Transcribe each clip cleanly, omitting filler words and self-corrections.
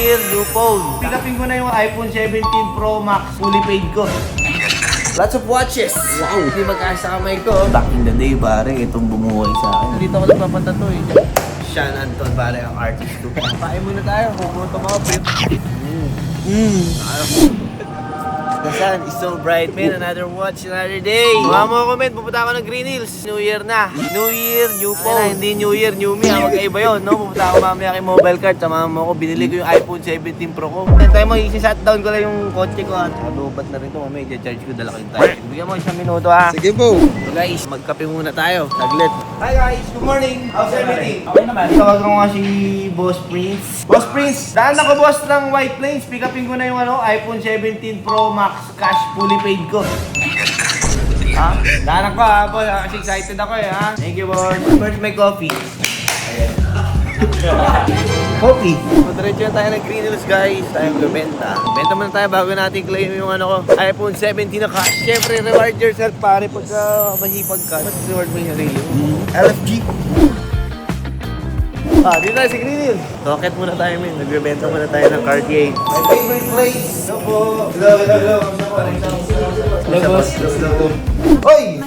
Year, new phone. Pick upin ko na yung iPhone 17 Pro Max. Fully paid ko. Lots of watches. Wow. Hindi magkasa kamay ko. Back in the day, pare, itong bumuhay sa akin. Dito ako nagpapanta to eh. Sean Anton, pare, ang artist ko. Pain muna tayo. Pupunta mga pip. The sun is so bright, man. Another watch, another day. Mga comment, pupunta ako ng Green Hills. New Year na. New Year, new phone. Hindi New Year, new me. Magkaiba yun, no? Pupunta ako mamaya kay mobile card. Samahan mo ako. Binili ko yung iPhone 17 Pro ko. Then tayo mo, isi-shutdown ko lang yung kotse ko. Lubat na rin ito. Mamaya, i-charge ko. Dala ko yung time. Bigyan mo isang minuto, ha? Sige po. So guys, magkape muna tayo. Saglit. Hi guys, good morning. How's everything? Okay naman. Tawag ko nga si Boss Prince. Boss Prince, daan ako boss ng White Plains. Pick upin ko na yung iPhone 17 Pro Max cash fully paid ko. Ha? Daan ako ha, boss. Kasi excited ako eh ha. Thank you boss. First may coffee. Ayan. Coffee. Madiretso na tayo ng Green Hills guys. Tayo magbenta. Benta muna tayo bago natin claim yung iPhone 17 na cash. Siyempre, reward yourself pare pagka masipag ka. Mas reward mo yung sarili mo. LFG. Dito tayo si Green Hills. Rocket muna tayo, men. Nagbebenta muna tayo ng Cartier. My favorite place. Hello po. Hello. Hello, boss. Hello. Hoy!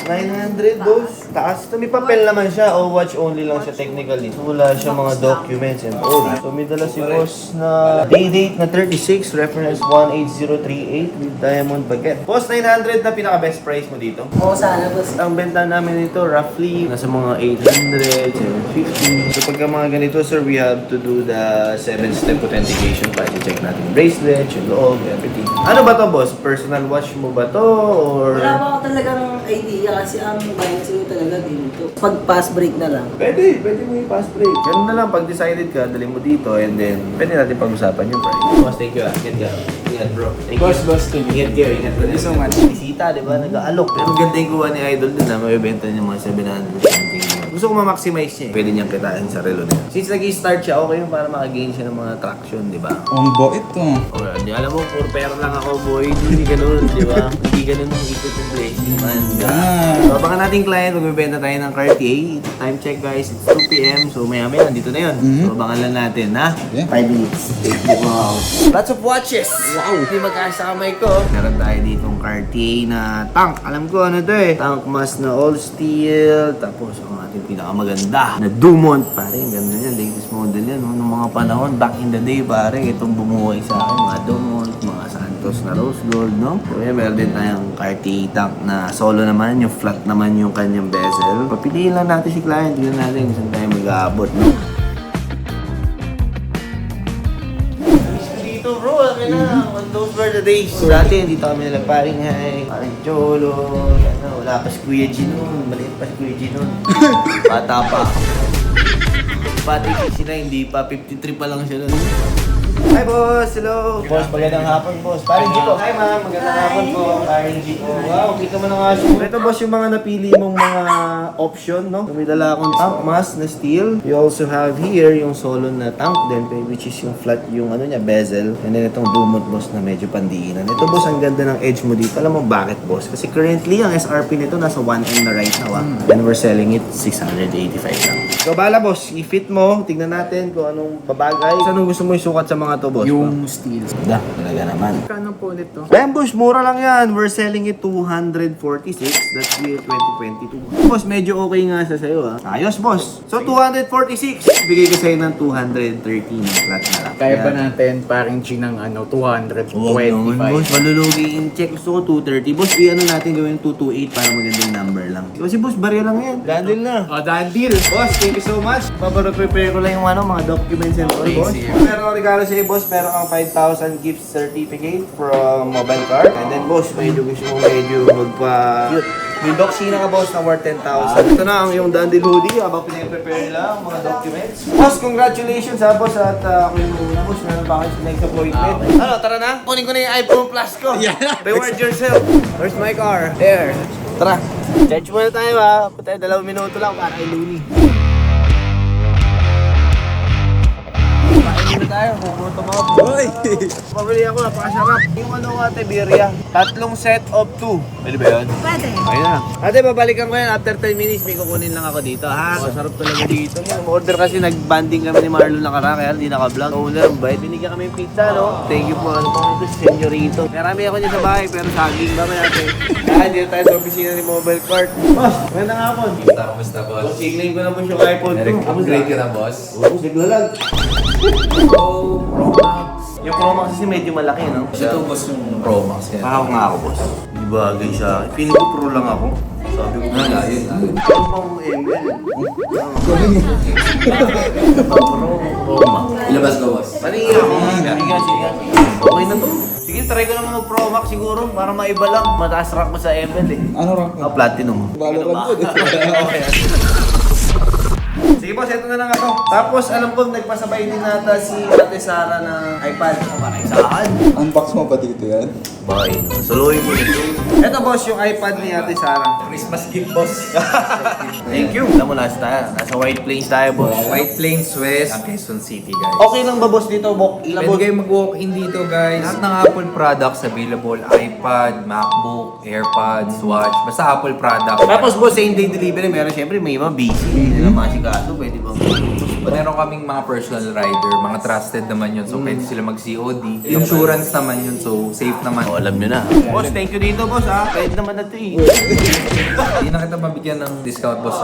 900, boss. Taas. Ito may papel naman siya. O watch only lang siya technically. So, wala siya mga documents and all. So, may dala si boss na day date na 36, reference 18038 with diamond baguette. Boss, 900 na pinaka-best price mo dito? Oo, sana boss. Ang benta namin ito roughly nasa mga 800, 750. So pagka mga ganito sir, we have to do the 7-step authentication para i-check natin yung bracelet, yung loob, everything. Ano ba to boss? Personal watch mo ba to? Or... Wala pa ako talagang idea kasi ang balance ko talaga dito. Pag pass break na lang. Pwede mo yung fast break. Ganun na lang, pag decided ka, dali mo dito and then pwede natin pag-usapan yung price. Boss, thank you ah. Ingat ka. Ingat bro. Thank you. Boss, thank you. Ingat kayo, ingat ka. Thank you so much. Bisita, di ba? Nag-aalok. Pero ganda yung kuha ni Idol dun na may benta niya mga 700 something. Gusto ko ma-maximize niya. Pwede niyang kitain sa relo na yun. Since nag-i-start siya, okay yung para maka-gain siya ng mga traction, di ba? Ang bait to. Okay, di alam mo, puro pera lang ako, boy. Hindi ganun, di ba? Hindi ganun ang ikot yung blessing, man. So, baka nating client, magbibenta tayo ng Cartier. Time check, guys. It's 2 p.m. So, maya-maya, nandito na yun. So, abangan lang natin, ha? Okay. 5 minutes. Wow. Lots of watches. Wow. Hindi magkasa kamay ko. Meron tayo ditong Cartier na tank. Alam ko ano to eh. Tank mask na all steel. Tapos, ang ating pinakamaganda na Dumont. Pare, ang ganda yan. Latest model yan. Noong mga panahon, back in the day, pare, itong bumuhay sa akin. Mga Dumont, mga Santos na rose gold, no? So, yan, meron din tayong Cartier tank na solo naman. Yung flat naman yung kanyang bezel. Papiliin lang natin si client. Tignan natin kung saan tayo mag-aabot, no? Dito, bro. Akin na. Those were the days. Dati, dito kami nila paring hay. Paring Cholo. Ano, wala pa si Kuya G nun. Maliit pa si Kuya G nun. Bata pa. Pati 69, hindi pa. 53 pa lang siya nun. Hi boss! Hello! Boss, magandang hapon boss. Paring G po. Hi ma'am, magandang hapon po. Paring G po. Wow, kita mo na nga siya. Ito boss yung mga napili mong mga option, no? May dala akong tank mask na steel. You also have here yung solo na tank din, which is yung flat yung ano niya, bezel. And then itong Dumont boss na medyo pandiinan. Ito boss, ang ganda ng edge mo dito. Alam mo bakit boss? Kasi currently, ang SRP nito nasa 1M na right now. And we're selling it 685 lang. So bala boss, i-fit mo. Tignan natin kung anong babagay. Anong gusto mo isukat sa mga to boss? Yung steel. Da, talaga naman. Kano po nito? Ayan boss, mura lang yan. We're selling it 246. That's year 2022. Boss, medyo okay nga sa sayo ha. Ayos boss. So 246. Bigay ko sa'yo ng 213 flat na lang. Kaya ba Yan. natin parang G ng 225? Huwag naman boss, malulugi in check. Gusto ko 230. Boss, i-ano natin gawin 228 para magandang number lang. Kasi boss, barya lang yan. Dandil na. O, done deal. Boss, thank you so much. Prepare ko lang yung mga documents and all, Okay, boss. sige. Meron akong regalo sa'yo, boss. Meron kang 5,000 gift certificate from mobile card. And then, boss, medyo gusto mo magpa-cute. May doxina ka, boss, na worth 10,000. Ito na ang yung Dandil hoodie. Habang pinag-prepare lang mga documents. Boss, congratulations ha, boss. At ako yung una, boss. Meron pa kayo next appointment. Ano, tara na. Kunin ko na yung iPhone Plus ko. Reward yourself. Where's my car? There. Tara. Charge muna tayo ha. Patay 2 minuto lang para kay Looney. Pain muna tayo. Pupunta mga boy. Ay! Pabili ako, napakasarap. Yung ano ate, birria. 3 set of 2. Pwede ba yun? Pwede. Ayun na. Ate, babalikan ko yan. After 10 minutes, may kukunin lang ako dito, ha? Masarap talaga dito. Order kasi, nag-banding kami ni Marlon nakaraan, kaya hindi naka-vlog. Owner, bait. Binigyan kami yung pizza, no? Thank you po. Ano po ito, senyorito. Marami ako niya sa bahay, pero saging ba may ate? Kaya dito tayo sa opisina ni Mobile Cart. Boss, magandang hapon. Kamusta, boss? Tingnan ko na po yung iPhone 2. Upgrade ka na, boss? Oo, siglalag. Oh, Pro Max. Yung Pro Max kasi medyo malaki, no? Ito, boss, yung Pro Max yan. Mahawak nga ako, boss. Di bagay sa akin. Feeling ko pro lang ako. Sabi ko, Yun. ano bang ML? Pro Max. Ilabas ko, boss. Paningin ako. Sige. Okay na to. Sige, try ko naman mag-Pro Max siguro para maiba lang. Mataas rank ko sa ML eh. Ano rank mo? Platinum. Valorant Ano ba? Okay. Sige boss, ito na lang ako. Tapos alam ko, nagpasabay din nata si Ate Sara ng iPad. Para isahan. Unbox mo pa dito yan? Bye. Suluhin ko nito. Ito boss, yung iPad ni Ate Sara. Christmas gift, boss. Thank you. Alam mo, nasa White Plains tayo, boss. White Plains West, Quezon City, guys. Okay lang ba, boss, dito? Pwede kayo mag-walk-in dito, guys. Lahat ng Apple products available. iPad, MacBook, AirPods, Watch. Basta Apple products. Tapos, boss, same day delivery. Meron, syempre, may mga busy. Hindi nila masikaso. Pwede ba? Meron kaming mga personal rider, mga trusted naman yun. So, pwede sila mag-COD. Insurance naman yun, so safe naman. Oh, alam nyo na. Boss, thank you dito, boss, ha? Pwede naman na ito, eh. Hindi na kita mabigyan ng discount, boss.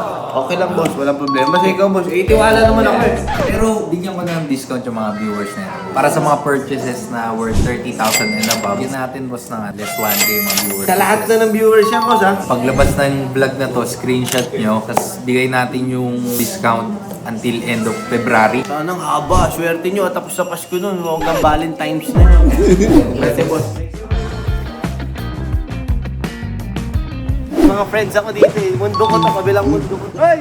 Okay lang, boss. Walang problema. Basta ikaw, boss. Tiwala naman ako, eh. Pero bigyan ko na ng discount yung mga viewers na yan. Para sa mga purchases na worth 30,000 and above, bigyan natin, boss, ng at least 1K mga viewers. Sa lahat na ng viewers yan, boss, ha? Paglabas ng vlog na to, screenshot nyo, tapos bigay natin yung discount until end of February. Sanang haba. Swerte nyo. Tapos sa Pasko nun, hanggang Valentine's na yun. Kasi, boss. Mga friends ako dito, eh. Mundo ko to. Kabilang mundo ko. Ay!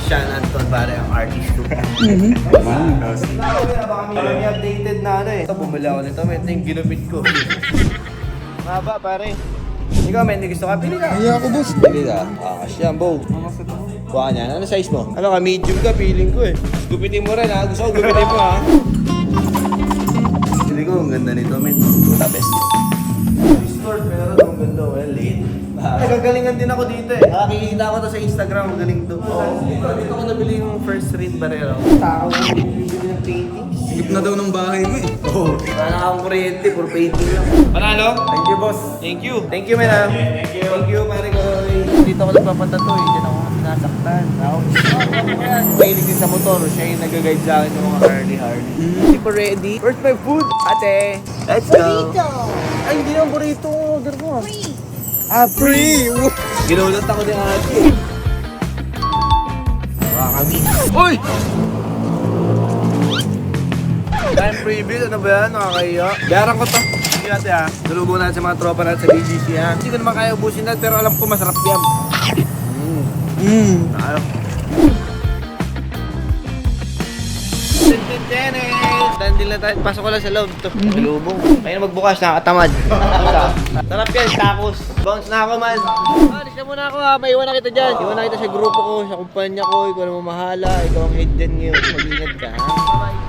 Sean Anton, pare, ang artist ko. Baka may updated na ano eh. Ito, bumili ako nito. Ito yung ginupit ko. Mahaba, pare. Ikaw, men, gusto ka? Pili ka. Ay, ako boss. Pili ka. Yan, Bo. Kuha niya. Ano size mo? Ano ka? Medium ka, feeling ko eh. Gupitin mo rin ha. Gusto ko gupitin mo ha. Pili ko, ang ganda nito, men. The best. Discord, pero ang ganda. Well, late. Nagagalingan din ako dito eh. Nakikita ko to sa Instagram, ang galing to. Dito ko nabili yung first read barrel. Tao ko bibili ng paintings. Sigip na daw ng bahay mo eh. Oo. Wala akong kuryente, puro painting lang. Panalo? Thank you, boss. Thank you. Thank you, man. Thank you. Thank you, pare ko. Dito ako nagpapantato eh. Diyan ako sinasaktan. Ako. Mahilig din sa motor. Siya yung nag-guide sa akin ng mga Harley. Hindi pa ready. Where's my food? Ate. Let's go. Burrito. Ay, hindi naman burrito. Order ko. Free. Free! Ginulat ako ni ate. Baka kami. Uy! Time freebies, ano ba yan? Nakakahiya. Bayaran ko to. Sige natin ha. Nalubong natin sa mga tropa natin sa BGC ha. Hindi ko naman kaya ubusin natin pero alam ko masarap yan. Ano? Dandil na tayo. Pasok ko lang sa loob to. Nalubong. Kaya na magbukas, nakakatamad. Sarap yan, tacos. Bounce na ako man. Alis na muna ako ha. Maiwan na kita dyan. Iwan na kita sa grupo ko, sa kumpanya ko. Ikaw na mamahala. Ikaw ang head dyan ngayon. Mag-ingat ka ha. Bye-bye.